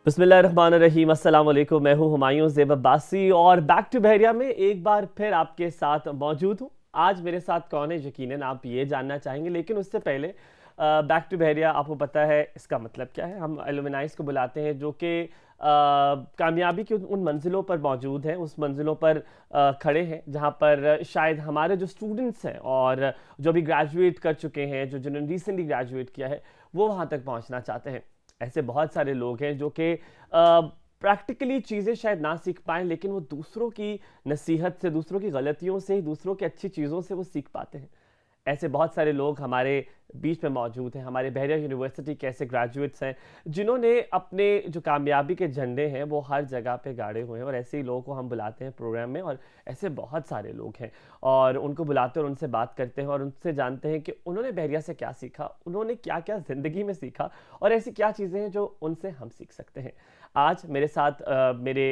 बिस्मिल्लाहिर्रहमानिर्रहीम, अस्सलाम वालेकुम। मैं हूं हुमायूं ज़ेब अब्बासी और बैक टू बहरिया में एक बार फिर आपके साथ मौजूद हूं। आज मेरे साथ कौन है यकीनन आप ये जानना चाहेंगे, लेकिन उससे पहले बैक टू बहरिया आपको पता है इसका मतलब क्या है। हम एलुमनाइज को बुलाते हैं जो कि कामयाबी की उन मंजिलों पर मौजूद हैं, उस मंजिलों पर खड़े हैं जहां पर शायद हमारे जो स्टूडेंट्स हैं और जो भी ग्रेजुएट कर चुके हैं, जो जिन्होंने रिसेंटली ग्रेजुएट किया है, वो वहां तक पहुंचना चाहते हैं। ऐसे बहुत सारे लोग हैं जो कि प्रैक्टिकली चीज़ें शायद ना सीख पाएँ, लेकिन वो दूसरों की नसीहत से, दूसरों की गलतियों से, दूसरों की अच्छी चीज़ों से वो सीख पाते हैं। ऐसे बहुत सारे लोग हमारे बीच में मौजूद हैं। हमारे बहरिया यूनिवर्सिटी के ऐसे ग्रेजुएट्स हैं जिन्होंने अपने जो कामयाबी के झंडे हैं वो हर जगह पे गाड़े हुए हैं, और ऐसे ही लोगों को हम बुलाते हैं प्रोग्राम में। और ऐसे बहुत सारे लोग हैं और उनको बुलाते हैं और उनसे बात करते हैं और उनसे जानते हैं कि उन्होंने बहरिया से क्या सीखा, उन्होंने क्या क्या ज़िंदगी में सीखा और ऐसी क्या चीज़ें हैं जो उनसे हम सीख सकते हैं। आज मेरे साथ मेरे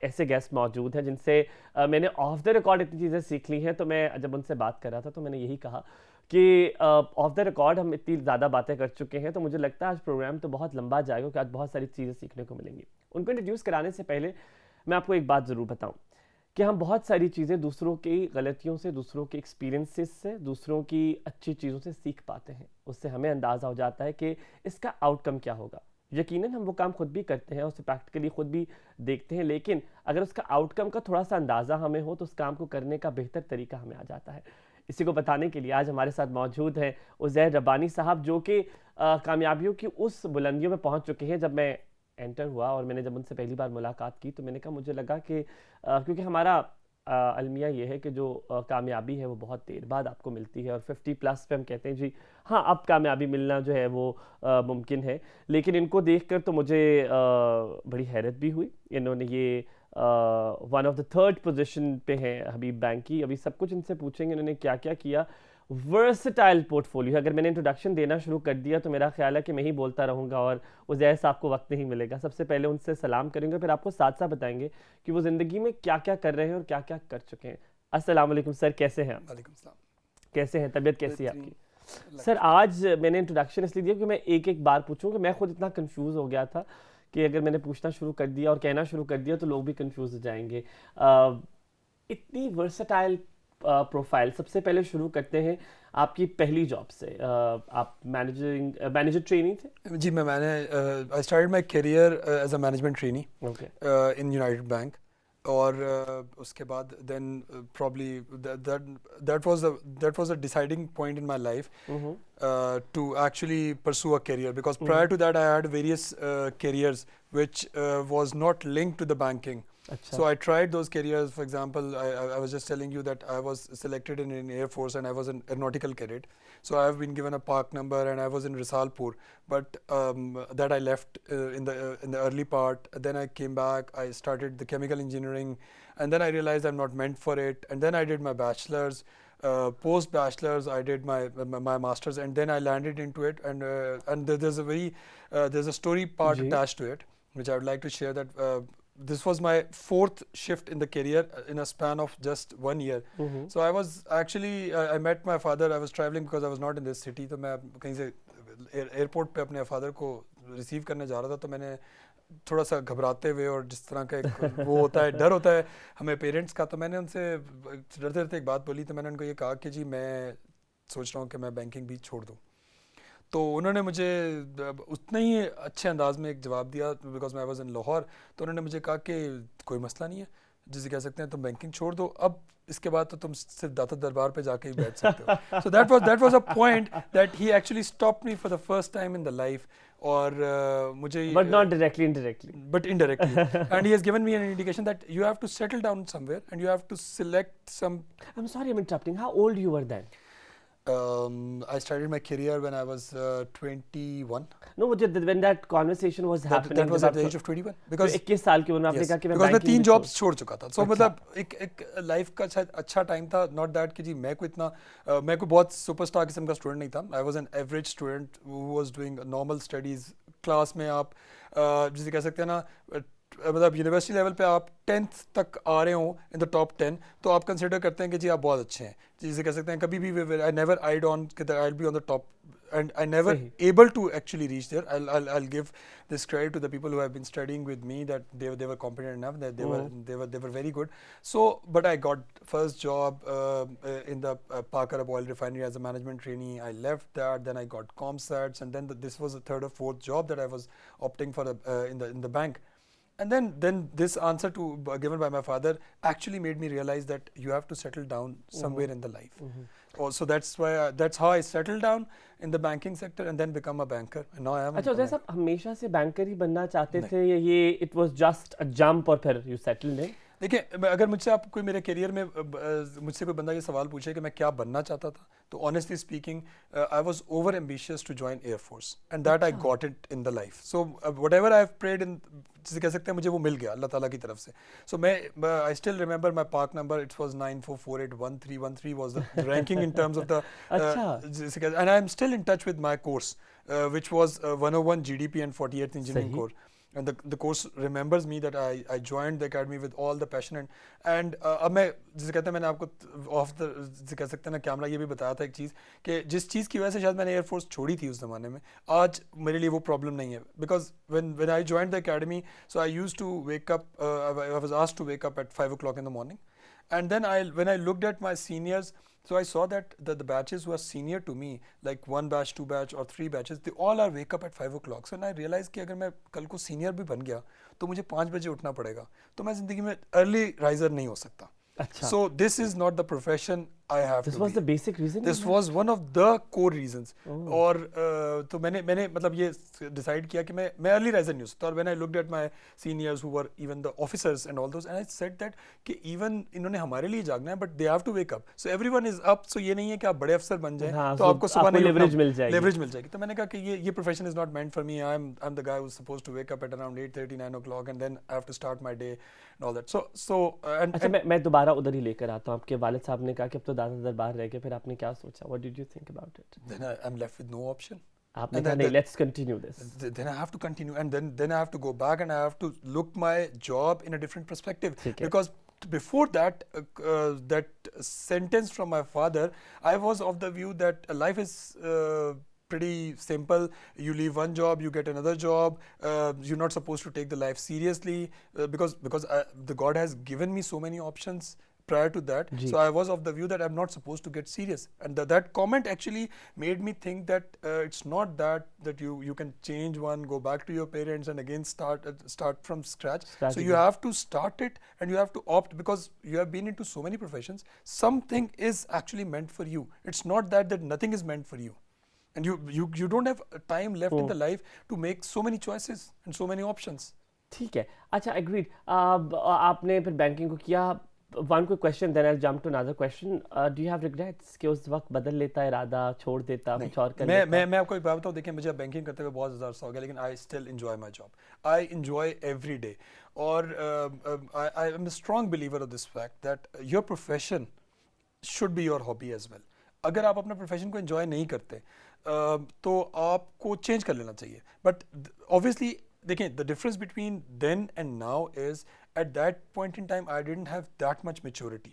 ऐसे गेस्ट मौजूद हैं जिनसे मैंने ऑफ द रिकॉर्ड इतनी चीज़ें सीख ली हैं। तो मैं जब उनसे बात कर रहा था तो मैंने यही कहा कि ऑफ द रिकॉर्ड हम इतनी ज़्यादा बातें कर चुके हैं, तो मुझे लगता है आज प्रोग्राम तो बहुत लंबा जाएगा क्योंकि आज बहुत सारी चीज़ें सीखने को मिलेंगी। उनको इंट्रोड्यूस कराने से पहले मैं आपको एक बात ज़रूर बताऊं कि हम बहुत सारी चीज़ें दूसरों की गलतियों से, दूसरों के एक्सपीरियंसेस से, दूसरों की अच्छी चीज़ों से सीख पाते हैं। उससे हमें अंदाज़ा हो जाता है कि इसका आउटकम क्या होगा। यकीनन हम वो काम खुद भी करते हैं, उसे प्रैक्टिकली खुद भी देखते हैं, लेकिन अगर उसका आउटकम का थोड़ा सा अंदाज़ा हमें हो तो उस काम को करने का बेहतर तरीका हमें आ जाता है। इसी को बताने के लिए आज हमारे साथ मौजूद हैं उज़ैर रब्बानी साहब, जो कि कामयाबियों की उस बुलंदियों में पहुंच चुके हैं। जब मैं एंटर हुआ और मैंने जब उनसे पहली बार मुलाकात की तो मैंने कहा, मुझे लगा कि क्योंकि हमारा अलमिया ये है कि जो कामयाबी है वो बहुत देर बाद आपको मिलती है, और 50+ पे हम कहते हैं जी हाँ, अब कामयाबी मिलना जो है वो मुमकिन है। लेकिन इनको देखकर तो मुझे बड़ी हैरत भी हुई। इन्होंने ये one of the third position पे हैं हबीब बैंक की। अभी सब कुछ इनसे पूछेंगे इन्होंने क्या क्या किया। वर्सटाइल पोर्टफोलियो, अगर मैंने इंट्रोडक्शन देना शुरू कर दिया तो मेरा ख्याल है कि मैं ही बोलता रहूँगा और उज़ैर साहब को वक्त नहीं मिलेगा। सबसे पहले उनसे सलाम करेंगे, फिर आपको साथ साथ बताएंगे कि वो ज़िंदगी में क्या क्या कर रहे हैं और क्या क्या कर चुके हैं। अस्सलाम वालेकुम सर, कैसे हैं आप? वालेकुम सलाम। कैसे हैं, तबीयत कैसी है बेहतरीन। आपकी? अल्लाह सर, का शुक्र। आज मैंने इंट्रोडक्शन इसलिए दिया कि मैं एक एक बार पूछूं कि मैं खुद इतना कंफ्यूज हो गया था कि अगर मैंने पूछना शुरू कर दिया और कहना शुरू कर दिया तो लोग भी कंफ्यूज हो जाएंगे। इतनी वर्सटाइल प्रोफाइल, सबसे पहले शुरू करते हैं आपकी पहली जॉब से। आप मैनेजर ट्रेनी थे? जी मैंने I started my career as a management trainee okay. In United Bank. और उसके बाद then probably that was a deciding point in my life hmm. to actually pursue a career, because prior hmm. to that I had various careers which was not linked to the banking. अच्छा। So I tried those careers. For example, I was just telling you that I was selected in Air Force and I was an aeronautical cadet. So I have been given a park number and I was in Risalpur, but that I left in the early part. Then I came back. I started the chemical engineering, and then I realized I'm not meant for it. And then I did my bachelor's. Post bachelor's, I did my master's, and then I landed into it. And there's a story part जी। attached to it, which I would like to share. That this was my fourth shift in the career in a span of just 1 year. Hmm. So I was actually I met my father. I was traveling because I was not in this city. तो मैं कहीं से airport पे अपने father को receive करने जा रहा था, तो मैंने थोड़ा सा घबराते हुए, और जिस तरह का एक वो होता है, डर होता है हमें पेरेंट्स का, तो मैंने उनसे डरते डरते एक बात बोली। तो मैंने उनको ये कहा कि जी मैं सोच रहा हूँ कि मैं बैंकिंग भी छोड़ दूँ। तो उन्होंने मुझे उतना ही अच्छे अंदाज में एक जवाब दिया, बिकॉज मैं वाज इन लाहौर। तो उन्होंने मुझे कहा कि कोई मसला नहीं है, जिसे कह सकते हैं तुम बैंकिंग छोड़ दो, अब इसके बाद तो तुम सिर्फ दाता दरबार पे जाके ही बैठ सकते हो। सो that was a point that he actually stopped me for the first time in the life. और मुझे but not directly, indirectly. but indirectly, and he has given me an indication that you have to settle down somewhere and you have to select some. I'm sorry I'm interrupting. How old you were then? I started my career when I was 21. No, when that conversation was happening, That was जब at the आप age of 21, तो because 21 साल की उम्र में आपने yes, कहा कि मैं because मैं बैंकिंग 3 भी जॉब्स छोड़ चुका था। So अच्छा। मतलब एक लाइफ का शायद अच्छा टाइम था, नॉट दैट कि जी मैं कोई इतना मैं कोई बहुत सुपरस्टार किस्म का स्टूडेंट नहीं था। I was an average student who was doing normal studies. Class में आप जिसे कह सकते हैं ना, मतलब यूनिवर्सिटी लेवल पे आप 10th तक आ रहे हो इन द टॉप 10, तो आप कंसिडर करते हैं कि जी आप बहुत अच्छे हैं, जिसे कह सकते हैं। कभी भी आई नेवर आईड ऑन कि I will be on the top and I never सही. able to actually reach there. I'll give this credit to the people who have been studying with me, that they were competent enough, that they were very good. So but I got first job in the Parker Oil Refinery as a management trainee. I left that, then I got ComStats, and then this was the third or fourth job that I was opting for in the bank. And then this answer given by my father actually made me realize that you have to settle down somewhere in the life. Also, that's why that's how I settled down in the banking sector and then become a banker. And now I am. अच्छा, a जैसे banker. आप हमेशा से banker ही बनना चाहते नहीं. थे, ये it was just a jump और फिर यू सेटल्ड इन? देखिए, अगर मुझसे आप कोई मेरे करियर में मुझसे कोई बंदा ये सवाल पूछे कि मैं क्या बनना चाहता था, तो honestly speaking I was over ambitious to join air force, and that I got it in the life. So whatever I have prayed in, जिसे कह सकते हैं, मुझे वो मिल गया अल्लाह ताला की तरफ से. सो मैं I still remember my park number, it was 94481313 was the ranking in terms of the, अच्छा. and I am still in touch with my course, which was 101 GDP and 48th engineering सही. core. And the course remembers me that I joined the academy with all the passion, and अब मैं जिसे कहते हैं, मैंने आपको of the, जिसे कह सकते हैं ना, कैमरा ये भी बताया था एक चीज़, कि जिस चीज़ की वजह से शायद मैंने एयरफोर्स छोड़ी थी उस ज़माने में, आज मेरे लिए वो प्रॉब्लम नहीं है. Because when I joined the academy, so I used to wake up, I was asked to wake up at 5 o'clock in the morning, and then when I looked at my seniors, so I saw that the batches who are senior to me, like 1 batch, 2 batch or 3 batches, they all are wake up at 5 o'clock. So I realized कि अगर मैं कल को senior भी बन गया तो मुझे 5 बजे उठना पड़ेगा, तो मैं ज़िंदगी में early riser नहीं हो सकता. अच्छा. So this is not the profession I have This to was be. the basic reason? This was one of the core reasons. Oh. और तो मैंने मतलब ये decide किया कि मैं early riser नहीं हो सकता. और when I looked at my seniors who were even the officers and all those, and I said that कि even इन्होंने हमारे लिए जागना है, but they have to wake up. So everyone is up. So ये नहीं है कि आप बड़े अफसर बन जाएं, हाँ, तो so आपको सुबह आपको नहीं leverage उठना, मिल जाएगी. leverage मिल जाएगी. तो मैंने कहा कि ये profession is not meant for me. I'm the guy who's supposed to wake up at around 8:30, 9 o'clock, and then I have to start my day and all that. So अच्छा, मैं दोबारा उधर ही लेकर आता हूँ. आपके वालिद साहब ने कहा कि अब तो दादा दरबार रह गए, फिर आपने क्या सोचा? What did you think about it? then I'm left with no option. आपने And कहा then नहीं, let's continue this. Then I have to continue, and then I have to go back and I have to look my job in a different perspective. ठीक है. Because before that, that sentence from my father, I was of the view that life is pretty simple. You leave one job, you get another job. You're not supposed to take the life seriously, because the God has given me so many options prior to that. Ji. So I was of the view that I'm not supposed to get serious, and that comment actually made me think that it's not that you can change one, go back to your parents and again start from scratch. So you have to start it, and you have to opt, because you have been into so many professions. Something is actually meant for you. It's not that nothing is meant for you, and you don't have time left in the life to make so many choices and so many options. ठीक है. अच्छा, agreed. आपने फिर banking को किया. One quick question, then I'll jump to another question. Do you have regrets कि उस वक्त बदल लेता इरादा, छोड़ देता, कुछ और कर लेता? मैं आपको एक बात बताऊं. देखिए, मुझे बैंकिंग करते हुए बहुत ज़्यादा अर्सा हो गया, लेकिन I still enjoy my job. I enjoy every day. और I am a strong believer of this fact that your profession should be your hobby as well. अगर आप अपना प्रोफेशन को एंजॉय नहीं करते, तो आपको चेंज कर लेना चाहिए. बट ऑब्वियसली देखिए, the difference between then and now is, at that point in time I didn't have that much maturity,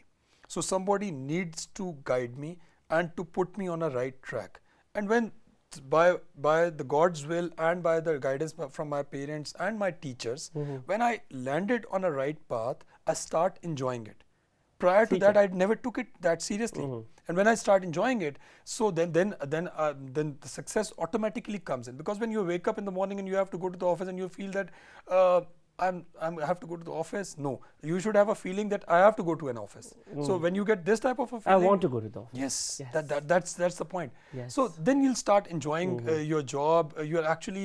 so somebody needs to guide me and to put me on a right track. And when by the God's will and by the guidance from my parents and my teachers, when I landed on a right path, I start enjoying it. Prior to that, I never took it that seriously. And when I start enjoying it, so then the success automatically comes in. Because when you wake up in the morning and you have to go to the office and you feel that I have to go to the office. No, you should have a feeling that I have to go to an office. So when you get this type of a feeling, I want to go to the office. Yes. That's the point. Yes. So then you'll start enjoying your job. You're actually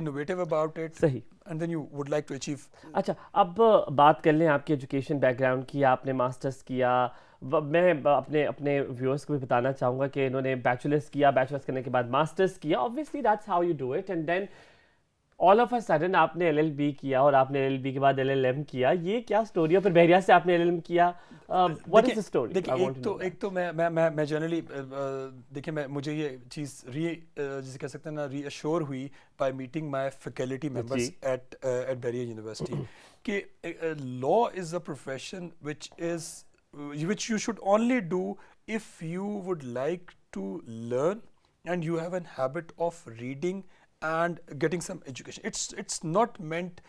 innovative about it. सही. And then you would like to achieve. अच्छा, अब बात कर लें आपके education background की. आपने masters किया. मैं अपने व्यूअर्स को भी बताना चाहूँगा कि इन्होंने बैचलर्स किया, बैचलर्स करने के बाद मास्टर्स किया. Obviously that's how you do it. And then all of a sudden आपने एलएलबी किया, और आपने एलएलबी के बाद एलएलएम किया. ये क्या स्टोरी है? फिर बहरिया से आपने एलएलएम किया. What is the story? देखिए, एक तो मैं जनरली देखिए, मुझे ये चीज़ जिसे कह सकते हैं ना, रीअश्योर हुई by meeting my faculty members at Bahria university कि law is a profession which you should only do if you would like to learn and you have a habit of reading and getting some education. It's not meant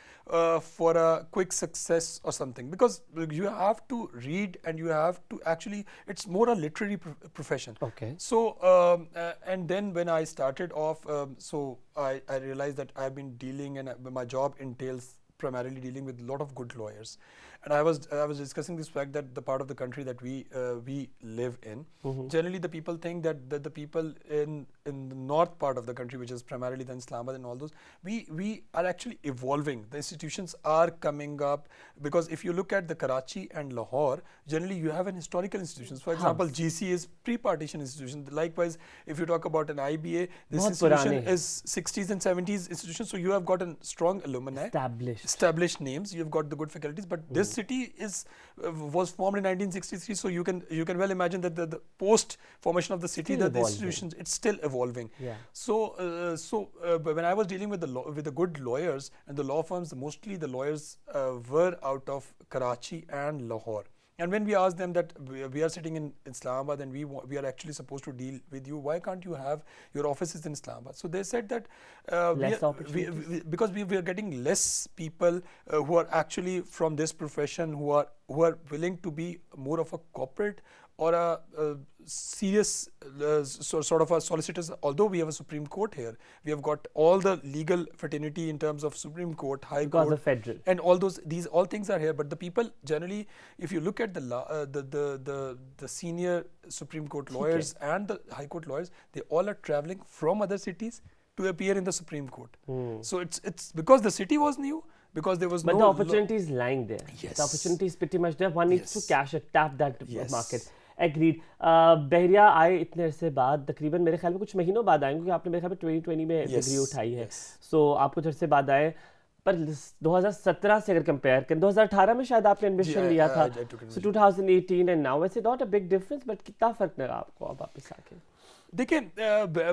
for a quick success or something, because you have to read and you have to actually, it's more a literary profession. Okay. So and then when I started off, so I realized that I've been dealing, and my job entails primarily dealing with a lot of good lawyers. And I was discussing this fact that the part of the country that we live in, generally the people think that the people in the north part of the country, which is primarily the Islamabad and all those, we are actually evolving. The institutions are coming up, because if you look at the Karachi and Lahore, generally you have an historical institutions. For example, GC is pre-partition institution. Likewise, if you talk about an IBA, this institution is 60s and 70s institution. So you have got a strong alumni, established names. You've got the good faculties, but this city was formed in 1963. So you can well imagine that the post formation of the city, the institutions, it's still evolving. Yeah. So when I was dealing with the good lawyers and the law firms, mostly the lawyers were out of Karachi and Lahore. And when we asked them that we are sitting in Islamabad and we are actually supposed to deal with you, why can't you have your offices in Islamabad? So they said that because we are getting less people who are actually from this profession, who are willing to be more of a corporate or a serious sort of a solicitors. Although we have a Supreme Court here, we have got all the legal fraternity in terms of Supreme Court, High Court, because of federal, and all those. These all things are here. But the people generally, if you look at the senior Supreme Court lawyers and the High Court lawyers, they all are traveling from other cities to appear in the Supreme Court. So it's because the city was new. Because there was but the opportunity is lying there. Yes. The opportunity is pretty much there. One needs to cash it, tap that market. Agreed. बहरिया आए इतने अरसे बाद, तकरीबन मेरे ख्याल में कुछ महीनों बाद आए, क्योंकि आपने मेरे ख्याल में 2020 में डिग्री उठाई है. सो आप कुछ अरसे बाद आए, पर 2017 से अगर कंपेयर करें, 2018 में शायद आपने एडमिशन लिया था. सो 2018 एंड नाउ, वैसे not a big difference, but कितना फर्क लगा आपको अब वापस आके? देखिए,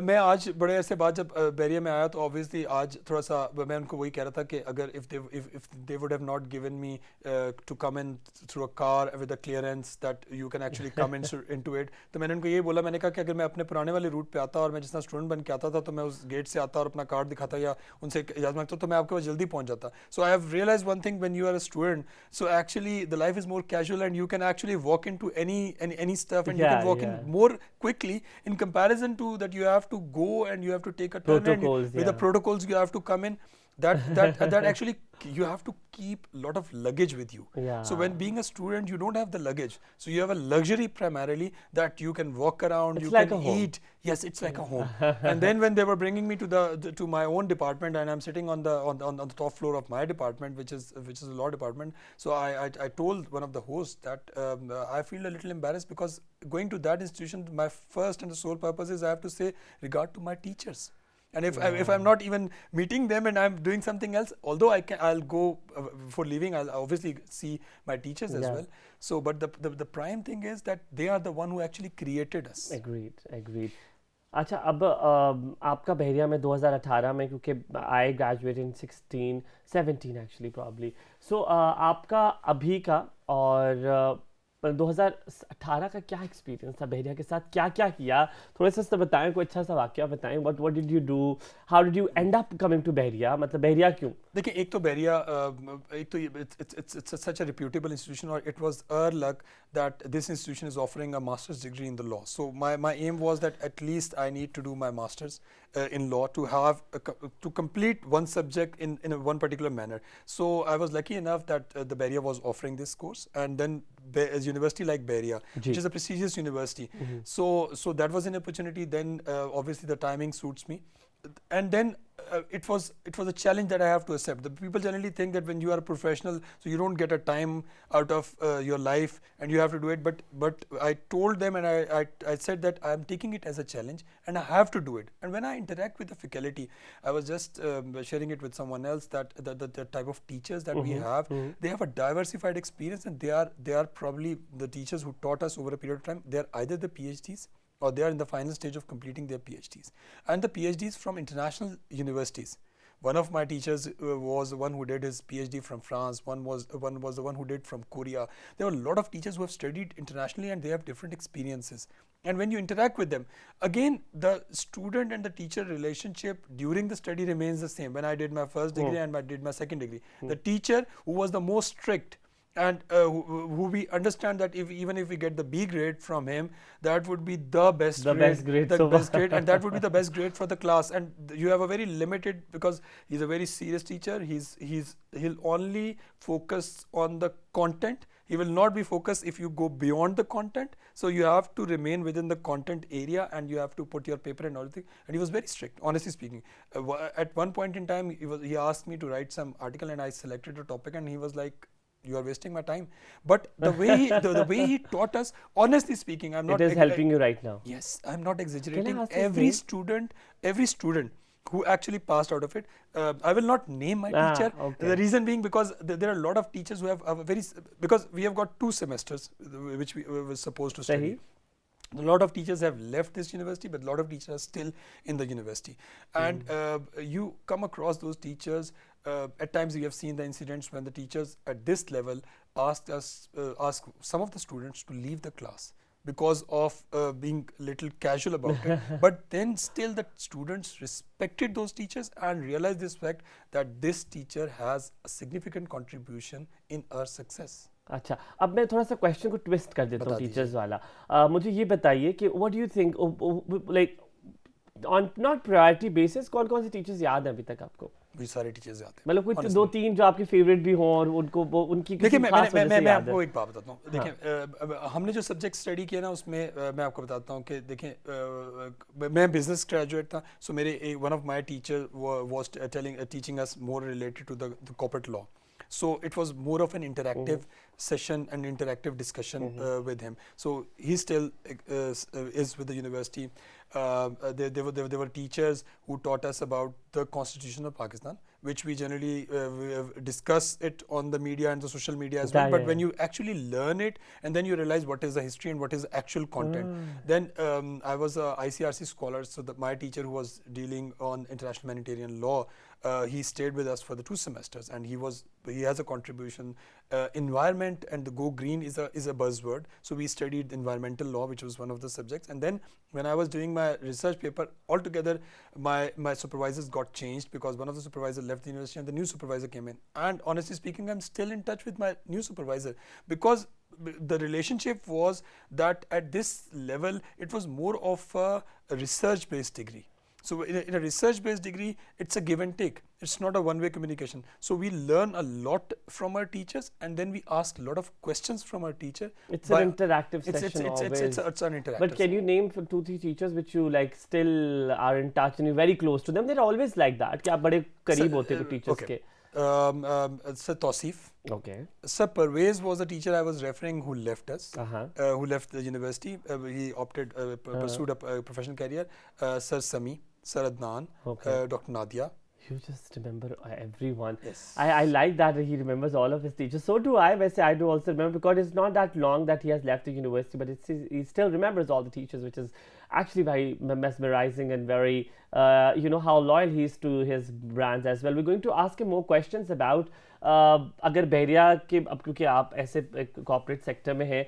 मैं आज बड़े ऐसे बाद जब बहरिया में आया, तो ऑब्वियसली आज थोड़ा सा मैं उनको वही कह रहा था कि अगर if they would have not given me to come in through a car with a clearance that you can actually come into it, तो मैंने उनको ये बोला, मैंने कहा कि अगर मैं अपने पुराने वाले रूट पे आता और मैं जिस तरह स्टूडेंट बन के आता था, तो मैं उस गेट से आता और अपना कार्ड दिखाता या उनसे इजाज़त मांगता, तो मैं आपके पास जल्दी पहुंच जाता. So I have realize one thing, when you are a student, so actually the life is more casual and you can actually walk into any stuff and you can walk in more quickly in comparison to that you have to go and you have to take a turn and with the protocols you have to come in, that actually you have to keep a lot of luggage with you. So when being a student, you don't have the luggage, so you have a luxury primarily that you can walk around, you can eat. Yes, it's like a home. And then when they were bringing me to my own department, and I'm sitting on the top floor of my department, which is a law department, so I told one of the hosts that I feel a little embarrassed, because going to that institution, my first and the sole purpose is I have to say regard to my teachers. And if I'm not even meeting them and I'm doing something else, although I'll go for leaving, I'll obviously see my teachers as well. So, but the prime thing is that they are the one who actually created us. Agreed. अच्छा, अब आपका बहरिया में 2018 में, क्योंकि I graduate in 17 actually probably, so आपका अभी का और 2018 का क्या एक्सपीरियंस था बहरिया के साथ? क्या किया? थोड़ा सा बताएं, कोई अच्छा सा वाकया बताएं. What did you do? How did you end up coming to Bahria? मतलब बहरिया क्यों? देखिए, एक तो बहरिया, एक तो it's such a reputable institution, or it was our luck that this institution is offering a master's degree in the law. So my aim was that at least I need to do my master's in law to have to complete one subject in one particular manner. So I was lucky enough that the Bahriya was offering this course, and then a university like Bahriya, which is a prestigious university. So that was an opportunity. Then obviously the timing suits me, and then it was a challenge that I have to accept. The people generally think that when you are a professional, so you don't get a time out of your life and you have to do it. But I told them, and I said that I am taking it as a challenge and I have to do it. And when I interact with the faculty, I was just sharing it with someone else that the type of teachers that we have, they have a diversified experience, and they are probably the teachers who taught us over a period of time. They are either the PhDs, or they are in the final stage of completing their PhDs. And the PhDs from international universities. One of my teachers was the one who did his PhD from France. One was the one who did from Korea. There were a lot of teachers who have studied internationally, and they have different experiences. And when you interact with them, again, the student and the teacher relationship during the study remains the same. When I did my first degree and I did my second degree, the teacher who was the most strict and who we understand that even if we get the B grade from him, that would be the best grade, and that would be the best grade for the class. And you have a very limited, because he's a very serious teacher. He'll only focus on the content. He will not be focused if you go beyond the content. So you have to remain within the content area, and you have to put your paper and everything. And he was very strict, honestly speaking. At one point in time, he asked me to write some article, and I selected a topic, and he was like, "You are wasting my time." But the way he taught us, honestly speaking, I'm not. It is helping you right now. Yes, I'm not exaggerating. Can I ask his Every name? student who actually passed out of it. I will not name my teacher. Okay. The reason being because there are a lot of teachers who have because we have got 2 semesters which we were supposed to study. A lot of teachers have left this university, but a lot of teachers are still in the university. And you come across those teachers. At times we have seen the incidents when the teachers at this level ask some of the students to leave the class because of being little casual about it. But then still the students respected those teachers and realized this fact that this teacher has a significant contribution in our success. अच्छा, अब मैं थोड़ा सा question को twist कर देता हूँ teachers वाला। मुझे ये बताइए कि what do you think, like on not priority basis, कौन कौन से टीचर्स याद हैं अभी तक आपको? मुझे सारे टीचर्स याद हैं, मतलब कोई 2-3 जो आपके फेवरेट भी हों और उनको उनकी देखिए मैं आपको एक बात बताता हूँ। देखिए हमने जो सब्जेक्ट स्टडी किया ना, उसमें मैं आपको बताता हूँ कि देखिए मैं बिजनेस ग्रेजुएट था। सो मेरे one of my teacher was teaching us more related to the corporate law. So it was more of an interactive session and interactive discussion with him. So he still is with the university. There were teachers who taught us about the Constitution of Pakistan, which we generally discuss it on the media and the social media as well. But when you actually learn it and then you realize what is the history and what is the actual content, then I was a ICRC scholar. So my teacher who was dealing on international humanitarian law, he stayed with us for the 2 semesters, and he has a contribution. Environment and the go green is a buzzword. So we studied environmental law, which was one of the subjects. And then when I was doing my research paper, altogether my supervisors got changed because one of the supervisors left the university and the new supervisor came in. And honestly speaking, I'm still in touch with my new supervisor because the relationship was that at this level it was more of a research based degree. So in a research-based degree, it's a give and take. It's not a one-way communication. So we learn a lot from our teachers, and then we ask a lot of questions from our teacher. It's an interactive session always. It's an interactive. But can you name 2-3 teachers which you like still are in touch and you're very close to them? They're always like that. कि आप बड़े करीब होते हो teachers के. Sir Tausif. Okay. Sir Parvez was the teacher I was referring who left us, who left the university. He pursued a professional career. Sir Sami, Sir Adnan, Dr. Nadia. You just remember everyone. Yes. I like that he remembers all of his teachers. So do I. Wैसे I do also remember because it's not that long that he has left the university, but he still remembers all the teachers, which is actually very mesmerizing and very, how loyal he is to his brands as well. We're going to ask him more questions about अगर बहरिया के, अब क्योंकि आप ऐसे corporate sector में हैं,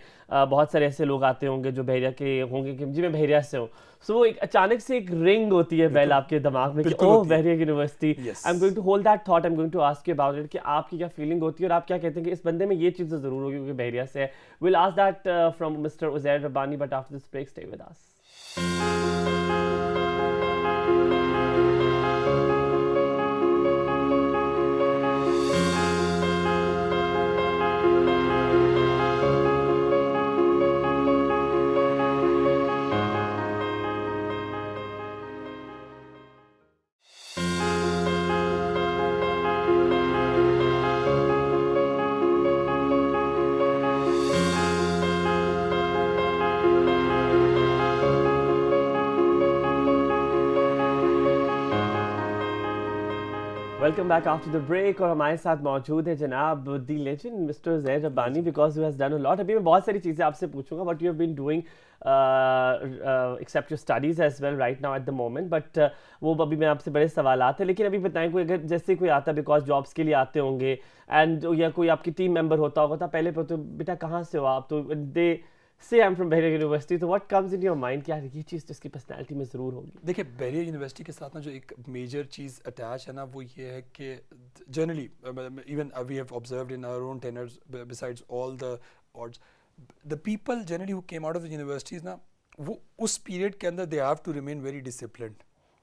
बहुत सारे ऐसे लोग आते होंगे जो बहरिया के होंगे कि जी मैं बहरिया से हूँ, सो वो एक अचानक से एक रिंग होती है बेल आपके दिमाग में कि oh Bahria university. I am going to hold that thought. I am going to ask you about it कि आपकी क्या फीलिंग होती है और आप क्या कहते हैं कि इस बंदे में ये चीज़ ज़रूर होगी क्योंकि बहरिया से है. Will ask that from Mister Uzair Rabbani, but after this break stay with us. Welcome back after the break. और हमारे साथ मौजूद है जनाब the legend Mister Uzair Rabbani, because who has done a lot. अभी मैं बहुत सारी चीज़ें आपसे पूछूंगा what you have been doing except your studies as well right now at the moment, but वो अभी मैं आपसे बड़े सवाल आते हैं. लेकिन अभी बताएं कोई अगर जैसे कोई आता बिकॉज जॉब्स के लिए आते होंगे एंड या कोई आपकी टीम मेंबर होता होगा तो पहले तो बेटा कहाँ से हो आप, तो दे Say I'm from Bahria University, so what comes in your mind कि यार ये चीज़ तो इसकी personality में ज़रूर होगी? देखिए बहरिया यूनिवर्सिटी के साथ ना जो एक मेजर चीज़ अटैच है ना वो ये है कि generally even we have observed in our own tenures besides all the odds the people generally who came out of the universities ना वो उस पीरियड के अंदर they have to remain very disciplined.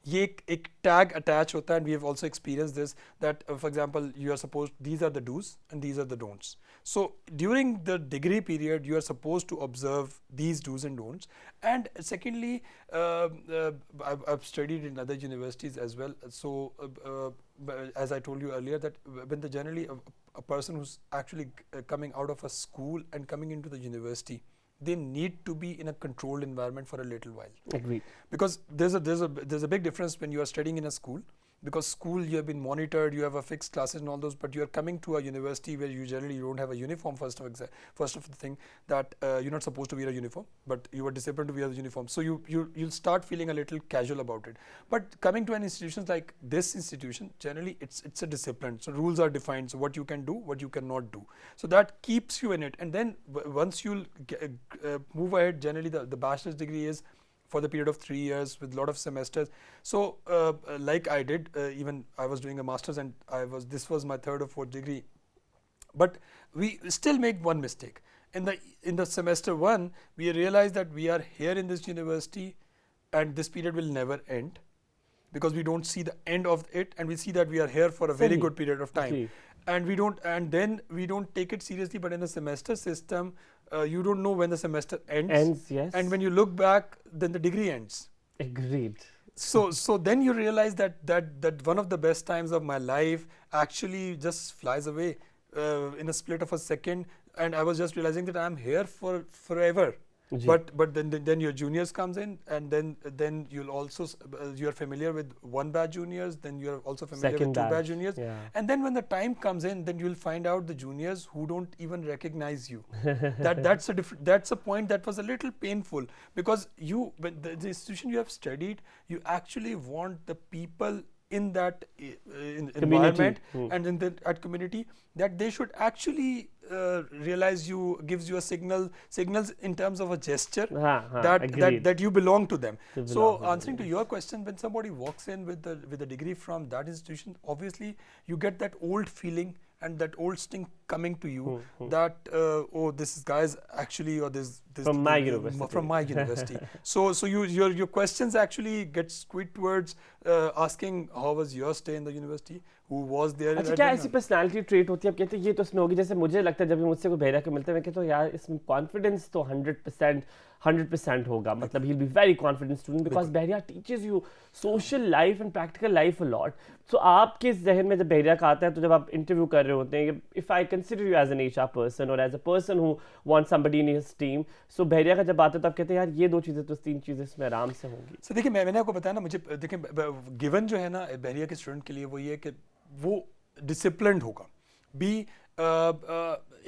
ये एक टैग अटैच होता है and we have also experienced this that for example you are supposed these are the do's and these are the don'ts. So during the degree period you are supposed to observe these do's and don'ts. And secondly I've studied in other universities as well. So as I told you earlier that when the generally a person who's actually coming out of a school and coming into the university, they need to be in a controlled environment for a little while. Agreed. Because there's a big difference when you are studying in a school. Because school you have been monitored, you have a fixed classes and all those, but you are coming to a university where you generally don't have a uniform first of the thing that you're not supposed to wear a uniform, but you are disciplined to wear the uniform. So you'll start feeling a little casual about it. But coming to an institution like this institution, generally it's a discipline. So rules are defined. So what you can do, what you cannot do. So that keeps you in it. And then once you'll move ahead, generally the bachelor's degree is for the period of 3 years with a lot of semesters. So like I did, even I was doing a master's and this was my 3rd or 4th degree. But we still make one mistake. In the semester 1, we realized that we are here in this university and this period will never end because we don't see the end of it and we see that we are here for a very good period of time. Okay. And then we don't take it seriously, but in a semester system, you don't know when the semester ends. Yes. And when you look back, then the degree ends. Agreed. So then you realize that one of the best times of my life actually just flies away in a split of a second. And I was just realizing that I'm here for forever. But then your juniors comes in, and then you'll also you're familiar with 1 batch juniors, then you're also familiar with 2 batch juniors, and then when the time comes in, then you'll find out the juniors who don't even recognize you. That's a point that was a little painful, because when the institution you have studied, you actually want the people in that environment and in that community that they should actually realize you, gives you a signals in terms of a gesture that you belong to them. So answering to your question, when somebody walks in with a degree from that institution, obviously you get that old feeling and that old sting coming to you that oh, this guy is actually, or this from my university. So your questions actually get skewed towards asking how was your stay in the university, who was there. अच्छा, क्या ऐसी personality trait होती है आप कहते हैं ये तो इसमें होगी? जैसे मुझे लगता है जब भी मुझसे कोई बहरा के मिलता है मैं कहता हूँ यार इसमें कॉन्फिडेंस तो 100% होगा, मतलब he'll be very confident student because Bahria teaches you social life and practical life a lot. So आपके जहन में जब बहरिया का आता है तो जब आप इंटरव्यू कर रहे होते हैं, if I consider you as an HR person or as a person who wants somebody in his team, so बहरिया का जब आता है तो आप कहते हैं यार ये 2 चीज़ें तो 3 चीज़ें इसमें आराम से होंगी. So देखिए मैंने आपको बताया ना, मुझे देखिए गिवन जो है ना बहरिया के स्टूडेंट के लिए वो ये कि वो डिसिप्लिन्ड होगा.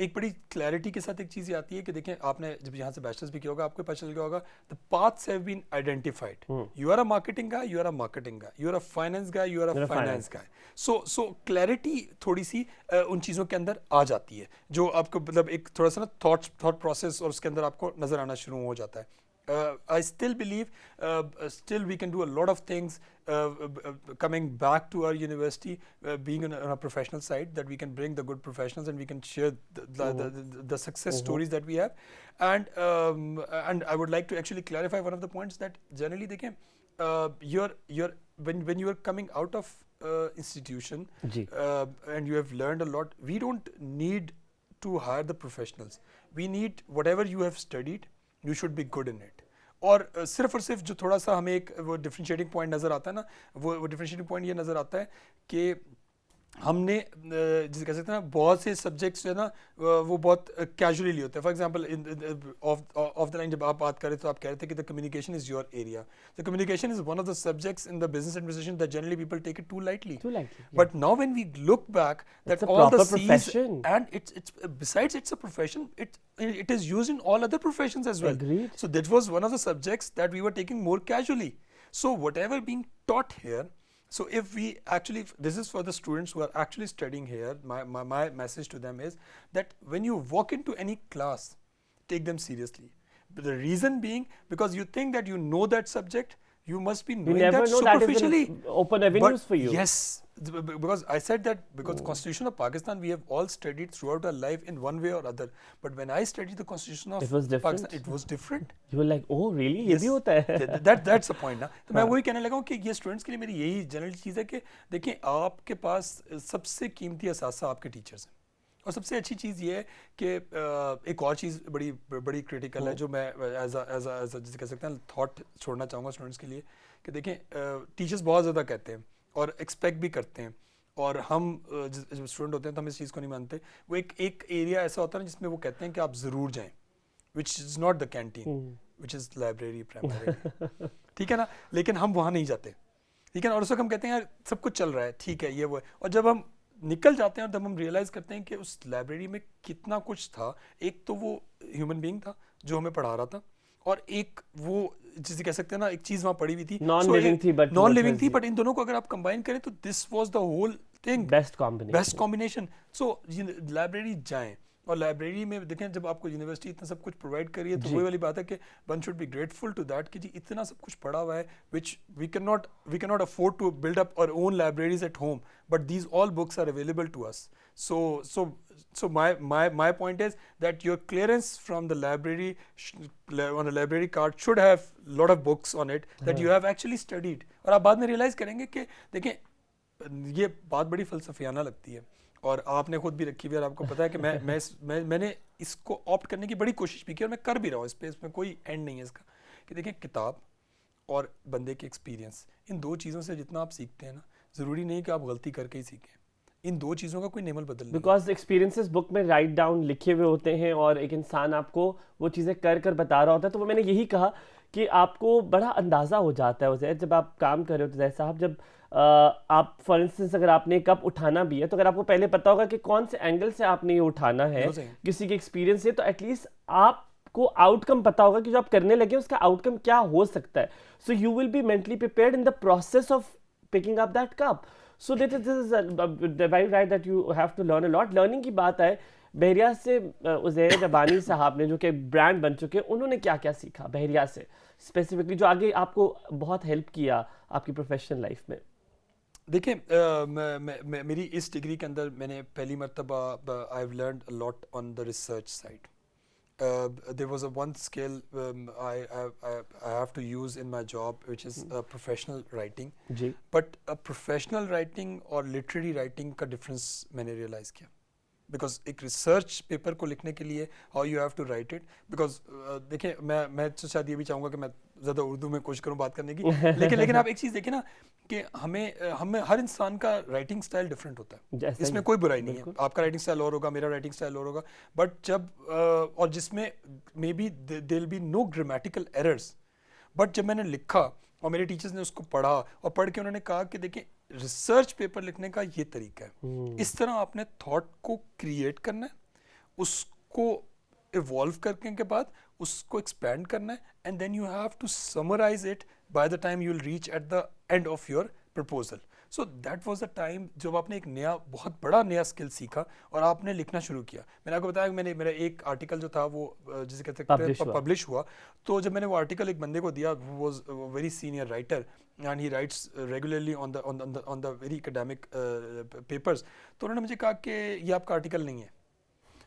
एक बड़ी क्लैरिटी के साथ एक चीज़ ये आती है कि देखें आपने जब यहाँ से बैचलर्स भी किया होगा आपको पता चल गया होगा the paths have been identified. You are a marketing guy, you are a marketing guy, you are a finance guy, you are a finance guy. So clarity थोड़ी सी उन चीज़ों के अंदर आ जाती है जो आपको मतलब एक थोड़ा सा ना थॉट प्रोसेस और उसके अंदर आपको नज़र आना शुरू हो जाता है. I still believe still we can do a lot of things coming back to our university, being on a professional side, that we can bring the good professionals and we can share the success stories that we have. And I would like to actually clarify one of the points that generally they came when you are coming out of institution and you have learned a lot, we don't need to hire the professionals. We need whatever you have studied, you should be good in it. और सिर्फ जो थोड़ा सा हमें एक वो differentiating point नज़र आता है ना, वो डिफरेंशिएटिंग पॉइंट ये नज़र आता है कि हमने जिसे कह सकते हैं ना बहुत से सब्जेक्ट्स जो है ना वो बहुत कैजुअली लिए होते हैं. For example of the line जब आप बात कर रहे थे तो आप कह रहे थे कि the communication is your area. The communication is one of the subjects in the business administration that generally people take it too lightly. But now when we look back that all the C's and it's besides it's a profession, it is used in all other professions as well. Agreed. So that was one of the subjects that we were taking more casually. So whatever being taught here, so if we actually, this is for the students who are actually studying here, my message to them is that when you walk into any class, take them seriously. The reason being because you think that you know that subject, you must be You knowing never that know that is superficially. an open avenues for you. Yes, because I said that because the Constitution of Pakistan we have all studied throughout our life in one way or other. But when I studied the Constitution of It was different. Pakistan, it was different. You were like, oh really, ये भी Yes. होता है. That's the point ना. तो मैं वही कहने लगा हूँ कि ये स्टूडेंट्स के लिए मेरी यही जनरल चीज़ है कि देखें आपके पास सबसे कीमती असासा आपके टीचर्स हैं. और सबसे अच्छी चीज़ ये है कि एक और चीज़ बड़ी बड़ी क्रिटिकल है जो मैं एज जिसे कह सकते हैं थॉट छोड़ना चाहूँगा स्टूडेंट्स के लिए कि देखें टीचर्स बहुत ज़्यादा कहते हैं और एक्सपेक्ट भी करते हैं और हम जब स्टूडेंट होते हैं तो हम इस चीज़ को नहीं मानते. वो एक एरिया ऐसा होता है ना जिसमें वो कहते हैं कि आप ज़रूर जाएँ, which is not the canteen, which is library primary. ठीक है ना, लेकिन हम वहाँ नहीं जाते. ठीक है ना, और उस वक्त हम कहते हैं यार सब कुछ चल रहा है, ठीक है ये वो है. और जब हम निकल जाते हैं और तब हम रियलाइज़ करते हैं कि उस लाइब्रेरी में कितना कुछ था. एक तो वो ह्यूमन बीइंग था जो हमें पढ़ा रहा था और एक वो जिसे कह सकते हैं ना एक चीज़ वहाँ पड़ी हुई थी नॉन लिविंग थी बट इन दोनों को अगर आप कंबाइन करें तो this was the whole thing, best combination. So library जाएं और लाइब्रेरी में देखें जब आपको यूनिवर्सिटी इतना सब कुछ प्रोवाइड करी है तो वही वाली बात है कि one should be grateful to that कि जी इतना सब कुछ पड़ा हुआ है which we can not afford to build up our own libraries at home, but these all books are available to us. So my point is that your clearance from the library on a library card should have lot of books on it that you have actually studied. और आप बाद में realize करेंगे कि देखें ये बात बड़ी फ़लसफ़ियाना लगती है और आपने खुद भी रखी हुई है और आपको पता है कि मैंने इसको ऑप्ट करने की बड़ी कोशिश भी की और मैं कर भी रहा हूँ. इसमें कोई एंड नहीं है इसका कि देखें किताब और बंदे के एक्सपीरियंस, इन दो चीज़ों से जितना आप सीखते हैं ना ज़रूरी नहीं कि आप गलती करके ही सीखें. इन दो चीज़ों का कोई नेमल बदल नहीं. बिकॉज एक्सपीरियंसेस बुक में राइट डाउन लिखे हुए होते हैं और एक इंसान आपको वो चीज़ें कर बता रहा होता है. तो वो मैंने यही कहा कि आपको बड़ा अंदाज़ा हो जाता है उसे जब आप काम कर रहे हो. तो जैसा साहब जब आप फॉर इंस्टेंस अगर आपने कप उठाना भी है तो अगर आपको पहले पता होगा कि कौन से एंगल से आपने ये उठाना है किसी के एक्सपीरियंस से, तो एटलीस्ट आपको आउटकम पता होगा कि जो आप करने लगे उसका आउटकम क्या हो सकता है. So you will be mentally prepared in the process of picking up that cup. So this is very right that you have to learn a lot. Learning की बात है, बहरिया से उज़ैर रबानी साहब ने जो कि ब्रांड बन चुके, उन्होंने क्या क्या सीखा बहरिया से स्पेसिफिकली जो आगे आपको बहुत हेल्प किया आपकी प्रोफेशनल लाइफ में? देखिए मेरी इस डिग्री के अंदर मैंने पहली मरतबा I have learned a lot on the research side. There was a one skill I have to use in my job, which is professional writing. जी. But professional writing और literary writing का difference मैंने realize किया. Because एक research paper को लिखने के लिए how you have to write it. Because देखिए मैं तो शायद ये भी चाहूँगा कि मैं ज़्यादा उर्दू में कोशिश करूँ बात करने की. लेकिन आप एक चीज़ देखें ना कि हमें हर इंसान का राइटिंग स्टाइल डिफरेंट होता है. इसमें कोई बुराई नहीं है. आपका राइटिंग स्टाइल और होगा, मेरा राइटिंग स्टाइल और होगा. बट जब और जिसमें maybe there will be no grammatical errors. But जब मैंने लिखा और मेरे टीचर्स ने उसको पढ़ा और पढ़ के उन्होंने कहा कि देखिए रिसर्च पेपर लिखने का ये तरीका है. इस तरह आपने थॉट को क्रिएट करना है, उसको इवॉल्व करने के बाद उसको एक्सपैंड करना है and then you have to summarize it by the time you will reach at the end of your proposal. So that was the time जब आपने एक नया बहुत बड़ा नया स्किल सीखा और आपने लिखना शुरू किया. मैंने आपको बताया कि मेरा एक आर्टिकल जो था वो जिसे कहते हैं पब्लिश हुआ. तो जब मैंने वो आर्टिकल एक बंदे को दिया, वो was very senior writer and he rights regularly on the very academic papers. तो उन्होंने मुझे कहा कि ये आपका आर्टिकल नहीं है.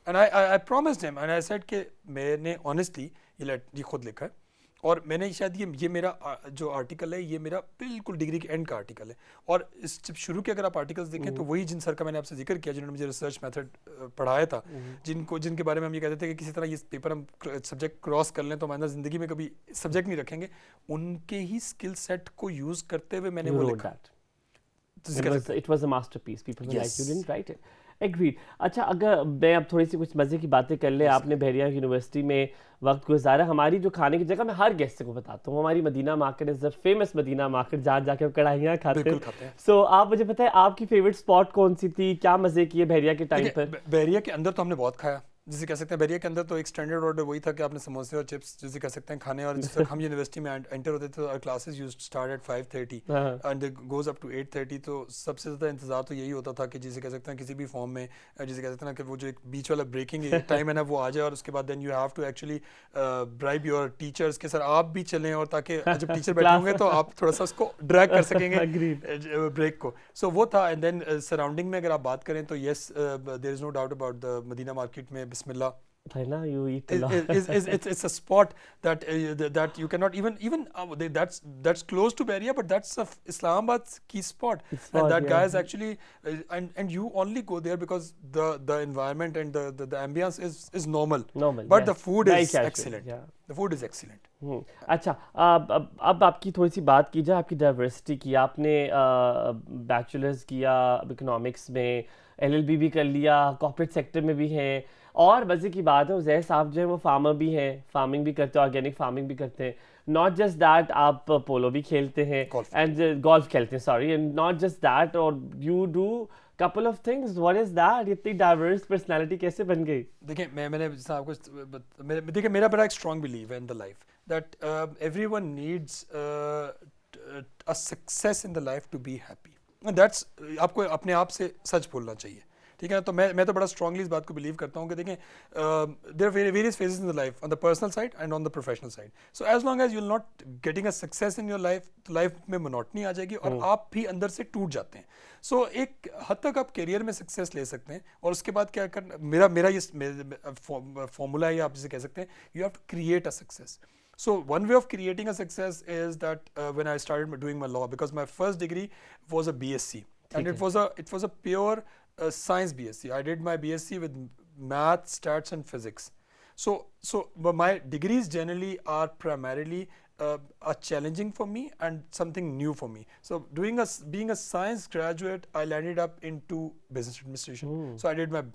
And I promised him and I said कि मैंने ऑनेस्टली ये खुद लिखा है और मैंने शायद ये मेरा जो आर्टिकल है ये मेरा बिल्कुल डिग्री के एंड का आर्टिकल है. और इस जब शुरू के अगर आप आर्टिकल्स देखें तो वही जिन सर का मैंने आपसे जिक्र किया जिन्होंने मुझे रिसर्च मेथड पढ़ाया था, जिनके बारे में हम ये कहते थे कि किसी तरह ये पेपर हम सब्जेक्ट क्रॉस कर लें तो हमारे ज़िंदगी में कभी सब्जेक्ट नहीं रखेंगे, उनके ही स्किल सेट को यूज़ करते हुए मैंने वो लिखा. It was a masterpiece. People were like, you didn't write it. Agreed. अच्छा, अगर मैं अब थोड़ी सी कुछ मज़े की बातें कर ले. आपने बहरिया यूनिवर्सिटी में वक्त गुजारा. हमारी जो खाने की जगह मैं हर गेस्ट को बताता हूँ, हमारी Madina market is the famous Madina market जहाँ जाके हम कढ़ाइयाँ खाते हैं. सो आप मुझे बताएं आपकी फेवरेट स्पॉट कौन सी थी, क्या मज़े किए बहरिया के टाइम पर? बहरिया के अंदर तो हमने बहुत खाया जिसे कह सकते हैं बैरिया के अंदर तो एक स्टैंडर्ड ऑर्डर वही था कि आपने समोसे और चिप्स जिसे कह सकते हैं खाने, और जिस तक हम यूनिवर्सिटी में एंटर होते थे और classes used to start at 5:30 हाँ, एंड गोज अप टू 8:30, तो सबसे ज़्यादा इंतजार तो यही होता था कि जिसे कह सकते हैं किसी भी फॉर्म में जिसे कह सकते हैं ना कि वो जो एक बीच वाला ब्रेकिंग टाइम है ना वो आ जाए, और उसके बाद then you have to actually bribe your teachers के सर आप भी चलें, और ताकि जब टीचर बैठे होंगे तो आप थोड़ा सा उसको ड्रैग कर सकेंगे agreed. ब्रेक को. सो वो था. एंड देन सराउंडिंग में अगर आप बात करें तो yes there is no doubt about the Madina market में बिस्मिल्लाह है ना, you eat a lot. it's a spot that that you cannot even that's close to Bahria, but that's a Islamabad's key spot. It's And not, that yeah. guy is actually and you only go there because the environment and the ambience is normal, Normal, but the yes. food Very is casual, excellent. yeah. The food is excellent. अच्छा, अब आपकी थोड़ी सी बात की जाए आपकी diversity की। आपने बैचलर्स किया इकोनॉमिक्स में, एलएलबी भी कर लिया, कॉर्पोरेट सेक्टर में भी हैं, और मज़े की बात है उज़ैर साहब जो है वो फार्मर भी हैं, फार्मिंग भी करते हैं, ऑर्गेनिक फार्मिंग भी करते हैं। नॉट जस्ट दैट, आप पोलो भी खेलते हैं Golf. एंड गोल्फ खेलते हैं, sorry, and not just that, और you do couple of things. What is that? इतनी diverse personality कैसे बन गई? देखिए मैंने जैसा आपको देखिए मेरा बड़ा एक स्ट्रॉन्ग बिलीव है in the life that everyone needs a success in the life to be happy. That's आपको अपने आप से सच बोलना चाहिए, ठीक है ना. तो मैं तो बड़ा स्ट्रांगली इस बात को बिलीव करता हूँ कि देखें there are various phases in the life, on the personal side and on the professional side. So as long as you will not getting a success in your life, तो life में monotony आ जाएगी और आप भी अंदर से टूट जाते हैं. सो एक हद तक आप करियर में सक्सेस ले सकते हैं, और उसके बाद क्या करना, मेरा ये फॉर्मूला है, आप जिसे कह सकते हैं, you have to create a success. So one way of creating a success is that when I started doing my law, because my first degree was a BSc, and it was a pure science BSc. I did my BSc with math, stats, and physics. So but my degrees generally are primarily are challenging for me and something new for me. So being a science graduate, I landed up into business administration. So I did my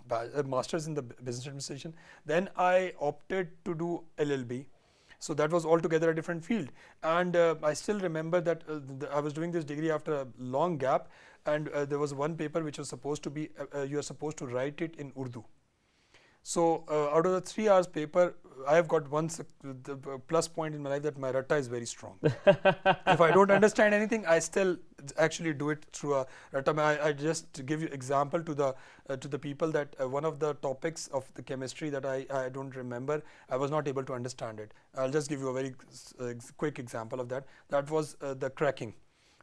master's in the business administration. Then I opted to do LLB. So that was altogether a different field, and I still remember that I was doing this degree after a long gap, and there was one paper which was supposed to be you are supposed to write it in Urdu. So out of the 3 hours paper, I have got one plus point in my life, that my ratta is very strong. If I don't understand anything, I still actually do it through a ratta. I just give you example to the people that one of the topics of the chemistry that I don't remember, I was not able to understand it. I'll just give you a very quick example of that. That was the cracking.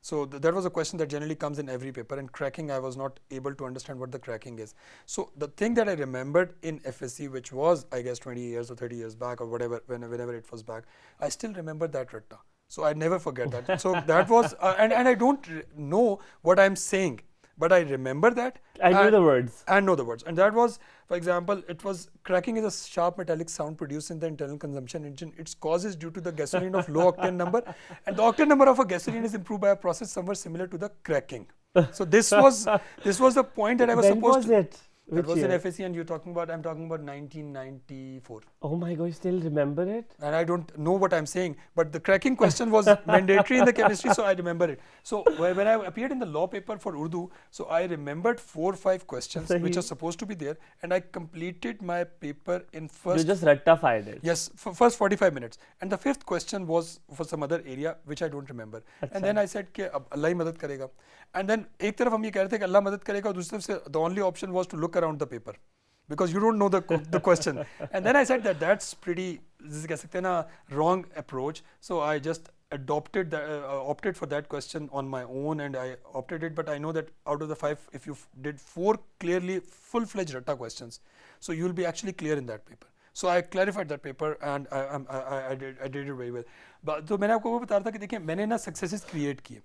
So that was a question that generally comes in every paper, and cracking, I was not able to understand what the cracking is. So the thing that I remembered in FSC, which was I guess 20 years or 30 years back or whatever, whenever it was back, I still remember that ratta. So I never forget that. So that was and I don't know what I'm saying, but I remember that. I know the words. And know the words. And that was, for example, it was cracking is a sharp metallic sound produced in the internal combustion engine. Its cause is due to the gasoline of low octane number, and the octane number of a gasoline is improved by a process somewhat similar to the cracking. So this was the point that I was When supposed was to. it? That Which was in year? FSC, and I'm talking about 1994. Oh my God, you still remember it? And I don't know what I'm saying, but the cracking question was mandatory in the chemistry, so I remember it. So when I appeared in the law paper for Urdu, so I remembered 4 or 5 questions which are supposed to be there, and I completed my paper in You first. just rectified it. Yes, for first 45 minutes, and the 5th question was for some other area which I don't remember. And then I said कि अब अल्लाह ही मदद करेगा. And then एक तरफ हम ये कह रहे थे कि अल्लाह मदद करेगा, और दूसरी तरफ से the only option was to look around the paper, because you don't know the question. And then I said that that's pretty, जिसे कह सकते हैं ना, wrong approach. So I just opted for that question on my own, and I opted it. But I know that out of the 5, if you did 4 clearly full-fledged ratta questions, so you will be actually clear in that paper. So I clarified that paper, and I did it very well. But तो मैंने आपको वो बता रहा था कि देखिए मैंने ना सक्सेसेस क्रिएट किए.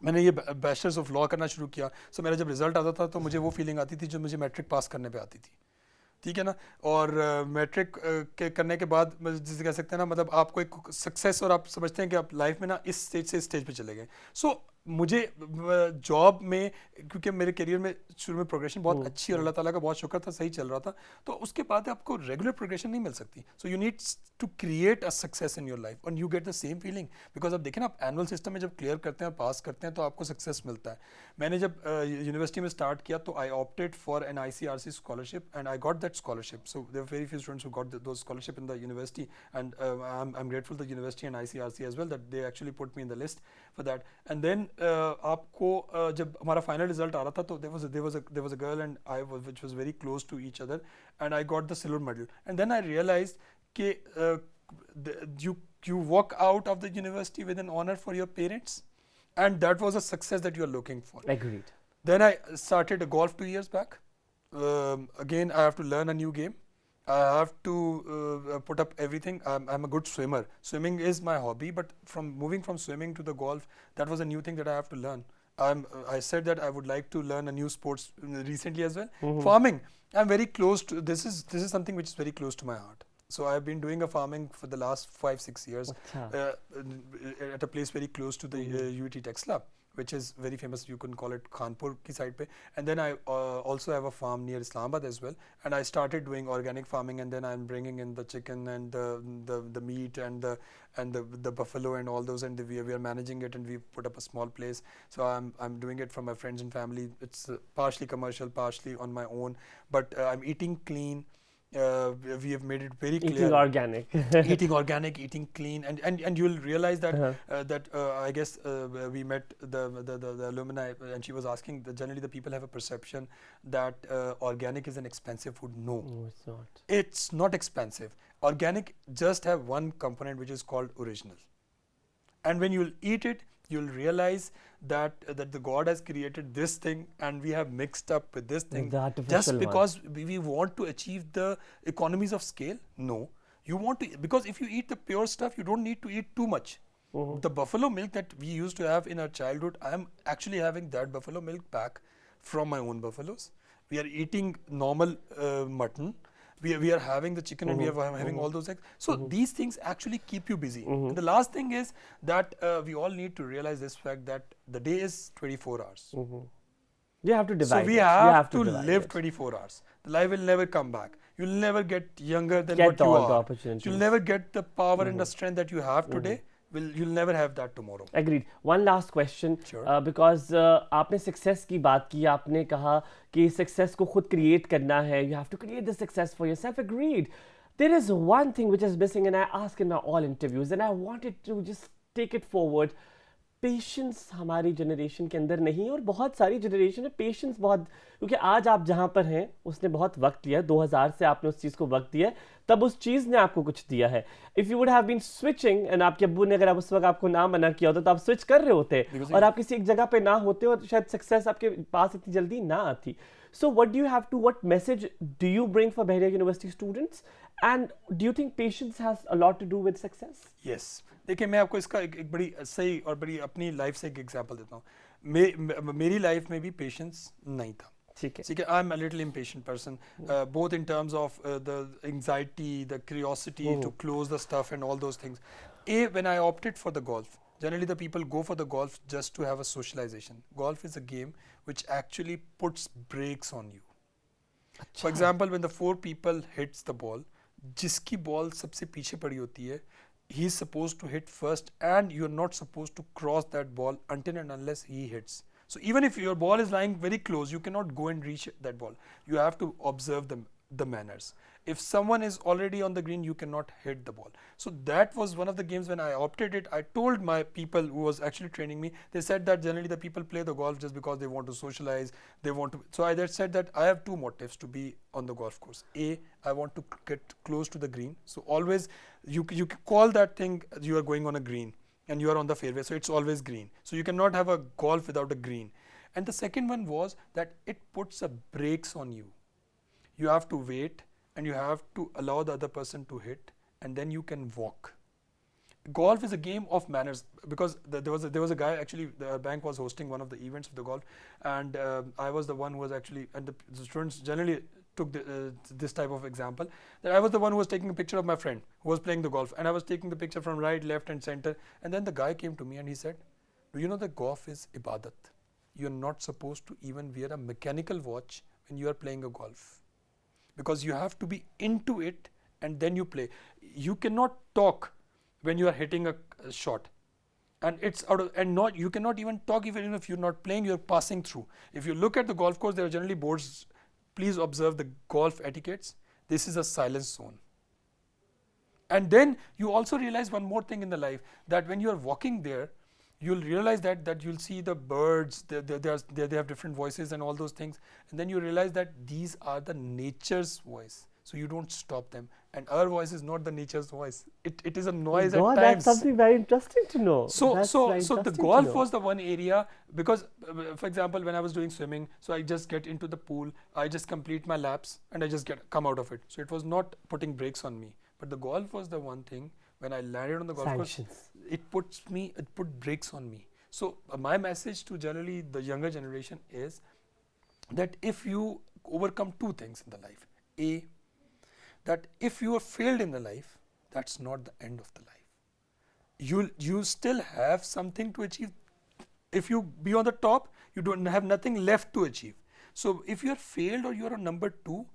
मैंने ये बैचलर्स ऑफ लॉ करना शुरू किया. सो मेरा जब रिजल्ट आता था तो मुझे वो फीलिंग आती थी जो मुझे मैट्रिक पास करने पे आती थी, ठीक है ना. और मैट्रिक के करने के बाद जिसे कह सकते हैं ना, मतलब आपको एक सक्सेस, और आप समझते हैं कि आप लाइफ में ना इस स्टेज से इस स्टेज पे चले गए. सो मुझे जॉब में, क्योंकि मेरे करियर में शुरू में प्रोग्रेशन बहुत अच्छी और अल्लाह ताला का बहुत शुक्र था, सही चल रहा था, तो उसके बाद आपको रेगुलर प्रोग्रेशन नहीं मिल सकती. So you need to create a success in your life and you get the same feeling. Because अब देखें ना, आप एनुअल सिस्टम में जब क्लियर करते हैं और पास करते हैं तो आपको सक्सेस मिलता है. मैंने जब यूनिवर्सिटी में स्टार्ट किया तो I opted for an ICRC scholarship and I got that scholarship. So there very few students who got those scholarship in the university and I am grateful the university and ICRC as well that they actually put me in the list for that. And then आपको जब हमारा final result आ रहा था तो there was a girl and I was which was very close to each other and I got the silver medal. And then I realized कि you walk out of the university with an honor for your parents, and that was a success that you are looking for. Agreed. Then I started a golf 2 years back. Again, I have to learn a new game. I have to put up everything. I'm a good swimmer. Swimming is my hobby, but from moving from swimming to the golf, that was a new thing that I have to learn. I said that I would like to learn a new sports recently as well. Farming. I'm very close to this is something which is very close to my heart. So I've been doing a farming for the last 5-6 years at a place very close to the UT Texla, which is very famous. You can call it Khanpur ki side pe. And then I also have a farm near Islamabad as well. And I started doing organic farming, and then I'm bringing in the chicken and the meat and the buffalo and all those, and we are managing it, and we put up a small place. So I'm doing it for my friends and family. It's partially commercial, partially on my own, but I'm eating clean. We have made it very clear. Eating organic. Eating organic, eating clean, and you'll realize that I guess we met the alumni, and she was asking that generally the people have a perception that organic is an expensive food. No, it's not. It's not expensive. Organic just have one component which is called original, and when you'll eat it, you'll realize that the God has created this thing and we have mixed up with this thing just because we want to achieve the economies of scale. No, you want to, because if you eat the pure stuff, you don't need to eat too much. The buffalo milk that we used to have in our childhood, I am actually having that buffalo milk back from my own buffaloes. We are eating normal mutton. We are having the chicken and we are having all those eggs. So these things actually keep you busy. And the last thing is that we all need to realize this fact that the day is 24 hours. You have to divide. So we have to live 24 hours. The life will never come back. You'll never get younger than what you are. You'll never get the power and the strength that you have today. You'll never have that tomorrow. Agreed. One last question. Sure. Because आपने success की बात की, आपने कहा कि success को खुद create करना है. You have to create the success for yourself. Agreed. There is one thing which is missing, and I ask in my all interviews, and I wanted to just take it forward. Patience हमारी generation के अंदर नहीं है, और बहुत सारी generation है patience बहुत, क्योंकि आज आप जहाँ पर हैं उसने बहुत वक्त लिया. 2000 से आपने उस चीज़ को वक्त दिया, तब उस चीज़ ने आपको कुछ दिया है. If you would have been switching and आपके अब्बू ने अगर आप उस वक्त आपको ना मना किया होता तो आप स्विच कर रहे होते, और आप किसी एक जगह पे ना होते और शायद सक्सेस आपके पास इतनी जल्दी ना आती. So what do you have to, what message do you bring for Bahria University students, and do you think patience has a lot to do with success? Yes. देखिए, मैं आपको इसका एक बड़ी सही और बड़ी अपनी लाइफ से एक एग्जांपल देता हूँ. मेरी लाइफ में भी पेशेंस नहीं था. ठीक है. ठीक है. I'm a little impatient person, both in terms of the anxiety, the curiosity to close the stuff and all those things. When I opted for the golf, generally the people go for the golf just to have a socialization. Golf is a game which actually puts brakes on you. For example, when the 4 people hits the ball, जिसकी ball सबसे पीछे पड़ी होती है, he is supposed to hit first, and you're not supposed to cross that ball until and unless he hits. So even if your ball is lying very close, you cannot go and reach that ball. You have to observe the manners. If someone is already on the green, you cannot hit the ball. So that was one of the games when I opted it. I told my people who was actually training me, they said that generally the people play the golf just because they want to socialize, they want to. So I said that I have 2 motives to be on the golf course. A, I want to get close to the green. So always you can call that thing, you are going on a green and you are on the fairway, so it's always green. So you cannot have a golf without a green. And the second one was that it puts a brakes on you. You have to wait, and you have to allow the other person to hit, and then you can walk. Golf is a game of manners, because there was a guy, actually the bank was hosting one of the events of the golf, and I was the one who was actually, and the students generally took this type of example, that I was the one who was taking a picture of my friend who was playing the golf, and I was taking the picture from right, left and center, and then the guy came to me and he said, Do you know that golf is ibadat? You're not supposed to even wear a mechanical watch when you are playing a golf, because you have to be into it and then you play. You cannot talk when you are hitting a shot, and it's out of, and not, you cannot even talk even if you're not playing, you're passing through. If you look at the golf course, there are generally boards, please observe the golf etiquettes. This is a silence zone. And then you also realize one more thing in the life, that when you are walking there, you'll realize that you'll see the birds, they have different voices and all those things, and then you realize that these are the nature's voice, so you don't stop them, and our voice is not the nature's voice. It is a noise at times. That's something very interesting to know. So the to golf know. was the one area, because for example, when I was doing swimming, so I just get into the pool, I just complete my laps and I just come out of it. So it was not putting brakes on me, but the golf was the one thing. When I landed on the golf course, it put brakes on me. So my message to generally the younger generation is that if you overcome two things in the life, A, that if you have failed in the life, that's not the end of the life. You still have something to achieve. If you be on the top, you don't have nothing left to achieve. So if you are failed or you are on number 2,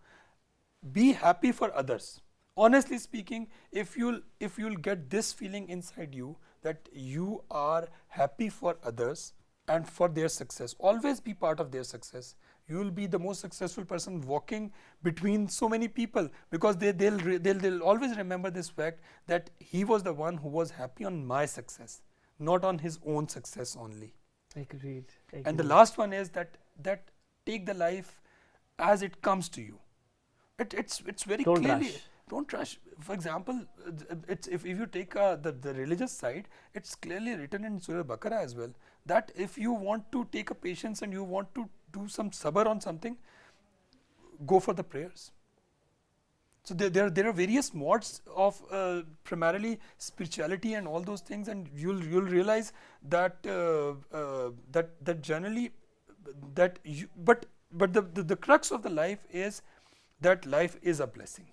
be happy for others. Honestly speaking, if you'll get this feeling inside you that you are happy for others and for their success, always be part of their success. You will be the most successful person walking between so many people, because they'll always remember this fact that he was the one who was happy on my success, not on his own success only. Agreed. And the last one is that take the life as it comes to you. It's very Don't clearly. rush. Don't rush. For example, it's if you take the religious side, it's clearly written in Surah Baqarah as well, that if you want to take a patience and you want to do some sabr on something, go for the prayers. So there are various modes of primarily spirituality and all those things, and you'll realize that that generally that you, but the crux of the life is that life is a blessing.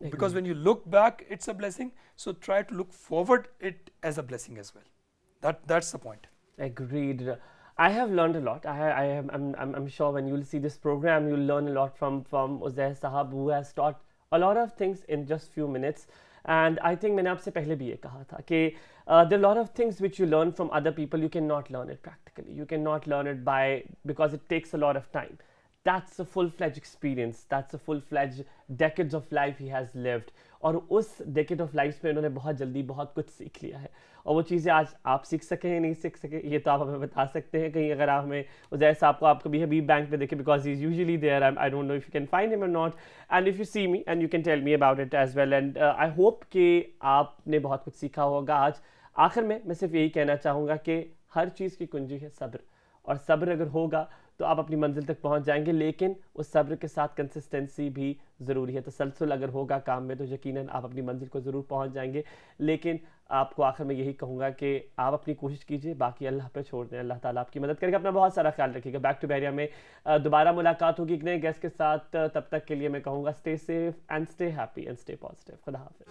Agreed. Because when you look back, it's a blessing. So try to look forward it as a blessing as well. That's the point. Agreed. I have learned a lot. I'm sure when you'll see this program, you'll learn a lot from Uzair Sahab, who has taught a lot of things in just few minutes. And I think मैंने आपसे पहले भी ये कहा था कि there are a lot of things which you learn from other people. You cannot learn it practically. You cannot learn it because it takes a lot of time. That's a full-fledged experience. That's a full-fledged decades of life he has lived. और उस decade of life में उन्होंने बहुत जल्दी बहुत कुछ सीख लिया है, और वो चीज़ें आज आप सीख सकें या नहीं सीख सकें, ये तो आप हमें बता सकते हैं. कहीं अगर आप हमें उज़ैर साहब को आप कभी हबीब बैंक पे देखें, because he is usually there. I don't know if you can find him or not, and if you see me and you can tell me about it as well. And I hope कि आपने बहुत कुछ सीखा होगा आज. आखिर में मैं सिर्फ यही कहना चाहूँगा कि हर चीज़ की कुंजी है सब्र, और सब्र अगर होगा तो आप अपनी मंजिल तक पहुंच जाएंगे, लेकिन उस सब्र के साथ कंसिस्टेंसी भी ज़रूरी है. तसलसल अगर होगा काम में तो यकीनन आप अपनी मंजिल को ज़रूर पहुंच जाएंगे. लेकिन आपको आखिर में यही कहूँगा कि आप अपनी कोशिश कीजिए, बाकी अल्लाह पे छोड़ दें. अल्लाह ताला आपकी मदद करेगा. अपना बहुत सारा ख्याल रखिएगा. बैक टू बहरिया में दोबारा मुलाकात होगी एक नए गेस्ट के साथ. तब तक के लिए मैं कहूँगा stay safe and stay happy and stay positive. खुदा हाफिज़.